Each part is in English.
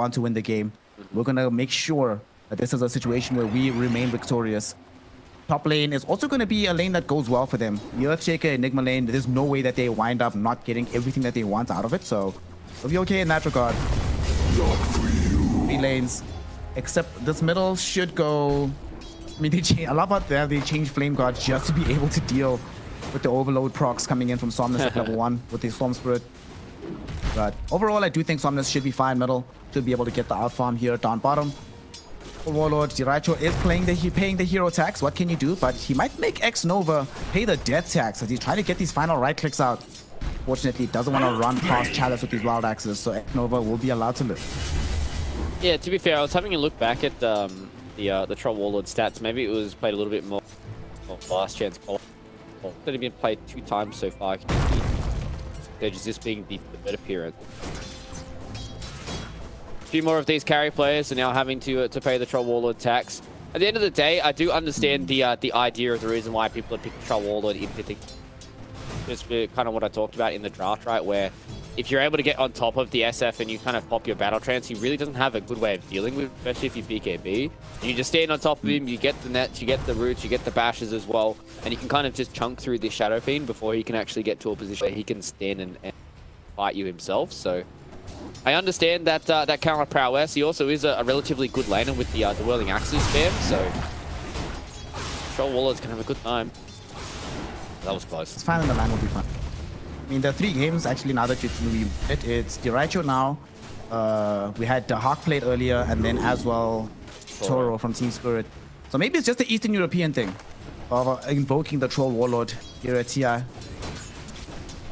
on to win the game. We're going to make sure that this is a situation where we remain victorious. Top lane is also going to be a lane that goes well for them. The Earthshaker, Enigma lane, there's no way that they wind up not getting everything that they want out of it. So we'll be okay in that regard. 3 lanes, except this middle should go... I mean, I love how they changed Flame Guard just to be able to deal with the overload procs coming in from Somnus at level 1 with the Storm Spirit. But overall, I do think Somnus should be fine middle. Should be able to get the out farm here down bottom. Warlord Diracho is paying the hero tax. What can you do? But he might make X-Nova pay the death tax as he's trying to get these final right clicks out. Fortunately, doesn't want to run past Chalice with these wild axes, so X-Nova will be allowed to live. Yeah, to be fair, I was having a look back at the Troll Warlord stats. Maybe it was played a little bit more last chance. It's only been played 2 times so far. Just this being the third appearance. A few more of these carry players are now having to pay the Troll Warlord tax. At the end of the day, I do understand the idea of the reason why people have picked Troll Warlord in particular. Just kind of what I talked about in the draft, right? Where if you're able to get on top of the SF and you kind of pop your battle trance, he really doesn't have a good way of dealing with, especially if you BKB. You just stand on top of him, you get the nets, you get the roots, you get the bashes as well, and you can kind of just chunk through this Shadow Fiend before he can actually get to a position where he can stand and fight you himself. So I understand that that counter prowess. He also is a relatively good laner with the Whirling Axes spam, so Troll Warlord's gonna have a good time. That was close. It's fine, and the line will be fun. I mean, the 3 games actually now that it's Diracho now. We had the Hawk played earlier, and then as well Toro from Team Spirit. So maybe it's just the Eastern European thing of invoking the Troll Warlord here at TI.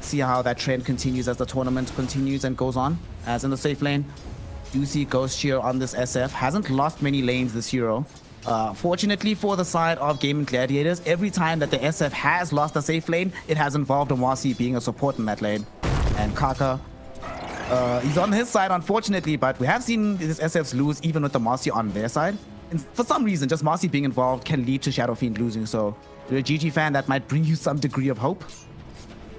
See how that trend continues as the tournament continues and goes on. As in the safe lane, do see Ghost here on this SF. Hasn't lost many lanes this hero. Fortunately for the side of Game and Gladiators, every time that the SF has lost a safe lane, it has involved Omasi being a support in that lane. And Kaka, he's on his side, unfortunately, but we have seen these SFs lose even with the Marcy on their side. And for some reason, just Marcy being involved can lead to Shadow Fiend losing. So if you're a GG fan, that might bring you some degree of hope.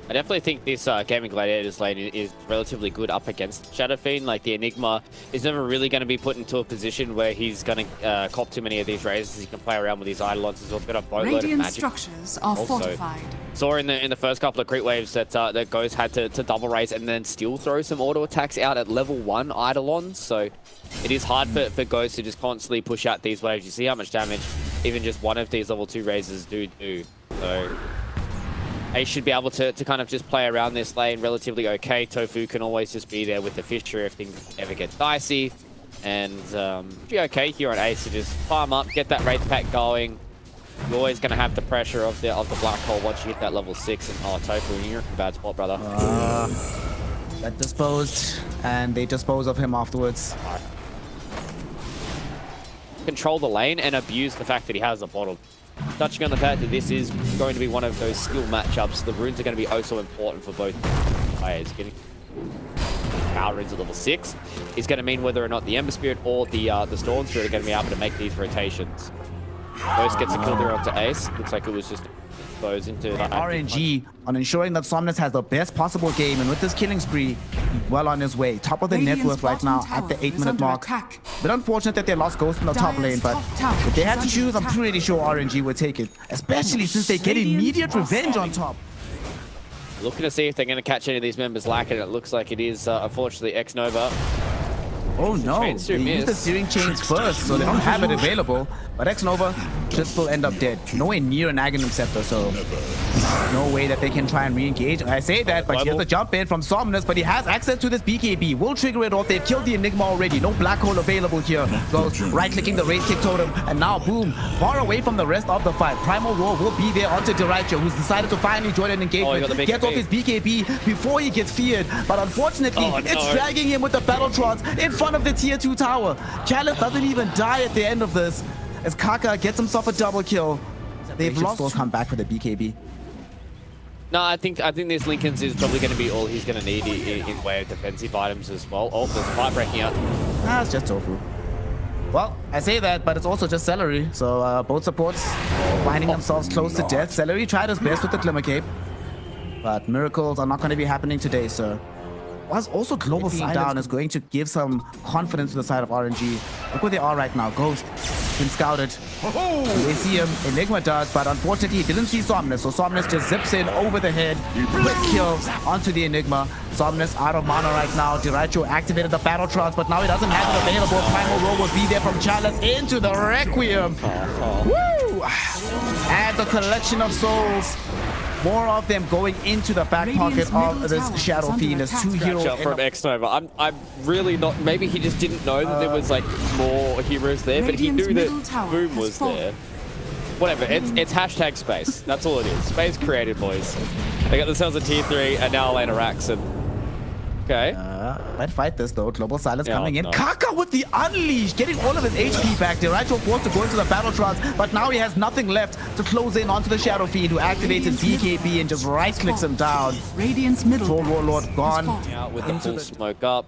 I definitely think this Gaming Gladiators lane is relatively good up against Shadow Fiend. Like, the Enigma is never really going to be put into a position where he's going to cop too many of these raises. He can play around with his Eidolons as well. Got a boatload of magic. Structures are fortified. Saw in the first couple of crit waves that that Ghost had to double raise and then still throw some auto attacks out at level 1 Eidolons. So it is hard for Ghost to just constantly push out these waves. You see how much damage even just one of these level 2 raises do. So Ace should be able to kind of just play around this lane relatively okay. Tofu can always just be there with the Fisher if things ever get dicey. And be okay here on Ace to just farm up, get that Wraith Pack going. You're always going to have the pressure of the Black Hole once you hit that level 6. And oh, Tofu, you're in a bad spot, brother. That disposed, and they dispose of him afterwards. Control the lane and abuse the fact that he has the bottle. Touching on the fact that this is going to be one of those skill matchups, the runes are going to be oh so important for both players. Getting power runes at level 6 is going to mean whether or not the Ember Spirit or the Storm Spirit are going to be able to make these rotations. Ghost gets a kill there onto Ace. Looks like it was just goes into RNG on ensuring that Somnus has the best possible game, and with this killing spree, well on his way. Top of the net worth right now at the 8-minute mark. Bit unfortunate that they lost Ghost in the top lane, but if they had to choose, I'm pretty sure RNG would take it, especially since they get immediate revenge on top. Looking to see if they're going to catch any of these members lacking. It looks like it is, unfortunately, X-Nova. Oh no, they used the Searing Chains first, so they don't have it available. But X-Nova should still end up dead. Nowhere near an Aghanim Scepter, so no way that they can try and re-engage. I say that, but he has the jump in from Somnus, but he has access to this BKB. Will trigger it off. They've killed the Enigma already. No Black Hole available here. Goes right-clicking the Wraith Kick Totem, and now, boom, far away from the rest of the fight. Primal Roar will be there onto Diracho, who's decided to finally join an engagement. Gets off his BKB before he gets feared, but unfortunately, it's dragging him with the Battletrons in front of the tier 2 tower. Chalice doesn't even die at the end of this, as Kaka gets himself a double kill. They've lost. Will come back for the BKB. No, I think this Linken's is probably going to be all he's going to need in way of defensive items as well. Oh, there's a fight breaking out. Nah, it's just Tofu. Well, I say that, but it's also just Celery. So both supports finding themselves close to death. Celery tried his best with the Glimmer Cape, but miracles are not going to be happening today, sir. was also global being down is going to give some confidence to the side of RNG. Look where they are right now. Ghost been scouted. They see him. Enigma does, but unfortunately he didn't see Somnus. So Somnus just zips in over the head. Quick kill onto the Enigma. Somnus out of mana right now. Diracho activated the battle trance, but now he doesn't have it available. Primal Roll will be there from Chalice into the Requiem. Woo! And the collection of souls. More of them going into the back pocket of this Shadow Fiend. There's 2 heroes from Xnova. I'm really not. Maybe he just didn't know that there was like more heroes there, but he knew that Boom was there. Whatever. It's hashtag space. That's all it is. Space created, boys. They got themselves a tier 3 and now Elena Rax. Okay. Let's fight this though. Global Silence coming in. Kaka with the Unleash, getting all of his HP back. Diracho forced to go into the battle trance, but now he has nothing left to close in onto the Shadow Fiend, who activates his BKB and just right-clicks him down. Radiant's middle Troll Warlord gone. Out with the full smoke up.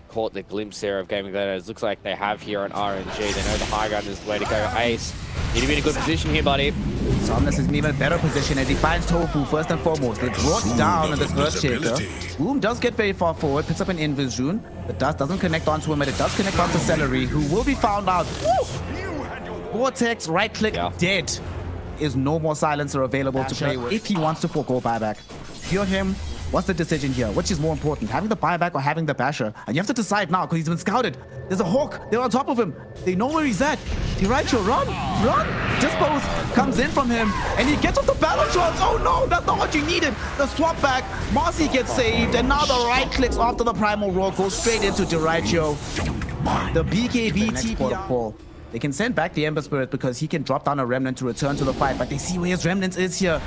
Caught the glimpse there of Gaming Gladiators. Looks like they have here on RNG. They know the high ground is the way to go. Ace, need to be in a good position here, buddy. Somnus is in even better position as he finds Tofu first and foremost. They brought down this Earthshaker. Boom does get very far forward, picks up an Invis Rune. The dust doesn't connect onto him, but it does connect onto Celery, who will be found out. Vortex, right click, dead. Is no more silencer available to play with if he wants to forego buyback. Hear him. What's the decision here? Which is more important, having the buyback or having the basher? And you have to decide now because he's been scouted. There's a hawk. They're on top of him. They know where he's at. Diracho, run, run. Dispose comes in from him and he gets off the battle trance. Oh no, that's not what you needed. The swap back. Marcy gets saved and now the right clicks after the primal roar goes straight into Diracho. The BKB TP. They can send back the Ember Spirit because he can drop down a Remnant to return to the fight, but they see where his Remnant is here.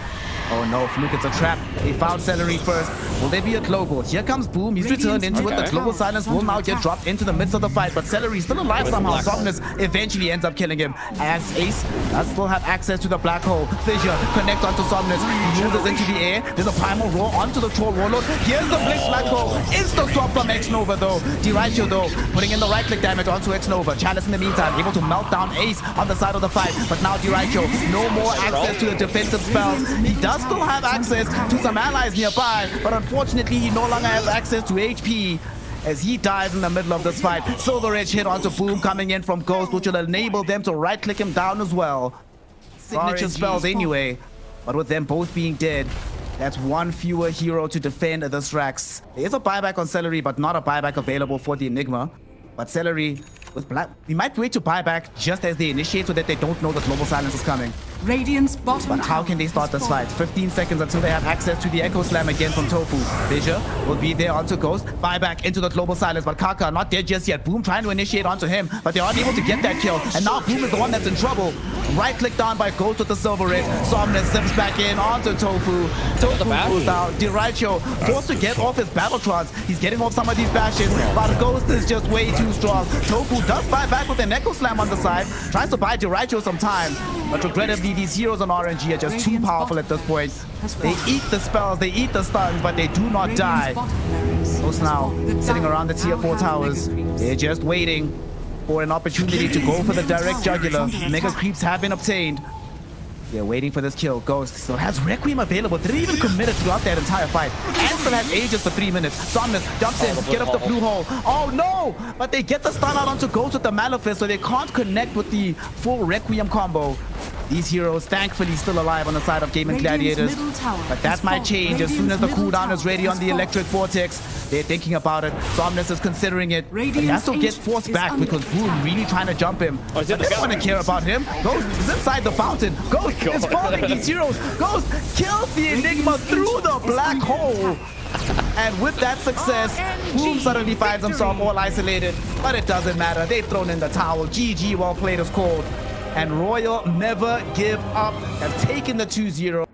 Oh no, Fluke, it's a trap. They found Celery first. Will there be a global? Here comes Boom. He's returned into it. The global silence will now get dropped into the midst of the fight, but Celery's still alive somehow. Somnus eventually ends up killing him. As Ace does still have access to the black hole. Fissure connect onto Somnus. He moves us into the air. There's a primal roar onto the Troll Warlord. Here's the Blitz black hole. Insta swap from Xnova though. Diracho though, putting in the right click damage onto Xnova. Chalice in the meantime, able to melt down Ace on the side of the fight, but now Diracho, no more access to the defensive spells. He does still have access to some allies nearby, but unfortunately he no longer has access to HP as he dies in the middle of this fight. Silver Edge hit onto Boom coming in from Ghost, which will enable them to right click him down as well. Signature spells anyway, but with them both being dead, that's one fewer hero to defend this Rax. There is a buyback on Celery, but not a buyback available for the Enigma. But Celery with black, we might wait to buy back just as they initiate so that they don't know the global silence is coming. Radiant's bottom. But how can they start this fight? 15 seconds until they have access to the Echo Slam again from Tofu. Fissure will be there onto Ghost. Buyback into the global silence, but Kaka not dead just yet. Boom trying to initiate onto him, but they aren't able to get that kill. And now Boom is the one that's in trouble. Right click down by Ghost with the Silver Edge. Somnus zips back in onto Tofu. Tofu goes down. Diracho forced to get off his battle trance. He's getting off some of these bashes, but Ghost is just way too strong. Tofu does buy back with an Echo Slam on the side. Tries to buy Diracho some time, but regrettably these heroes on RNG are just too powerful at this point. They eat the spells, they eat the stuns, but they do not die. Ghost now sitting around the tier 4 towers. They're just waiting for an opportunity to go for the direct jugular. Mega creeps have been obtained. They're waiting for this kill. Ghost still has Requiem available. Didn't even commit it throughout that entire fight. And still has Aegis for 3 minutes. Somnus jumps in, get off the blue hole. Oh no! But they get the stun out onto Ghost with the Malefice, so they can't connect with the full Requiem combo. These heroes thankfully still alive on the side of Gaming Gladiators. But that might change as soon as the cooldown is ready on the Electric Vortex. They're thinking about it. Somnus is considering it. But he has to get forced back because Boom really trying to jump him. But they don't want to care about him. Ghost is inside the fountain. Ghost is falling these heroes. Ghost kills the Enigma through the black hole. And with that success, Boom suddenly finds himself all isolated. But it doesn't matter. They've thrown in the towel. GG, well played is called. And Royal never give up. Have taken the 2-0.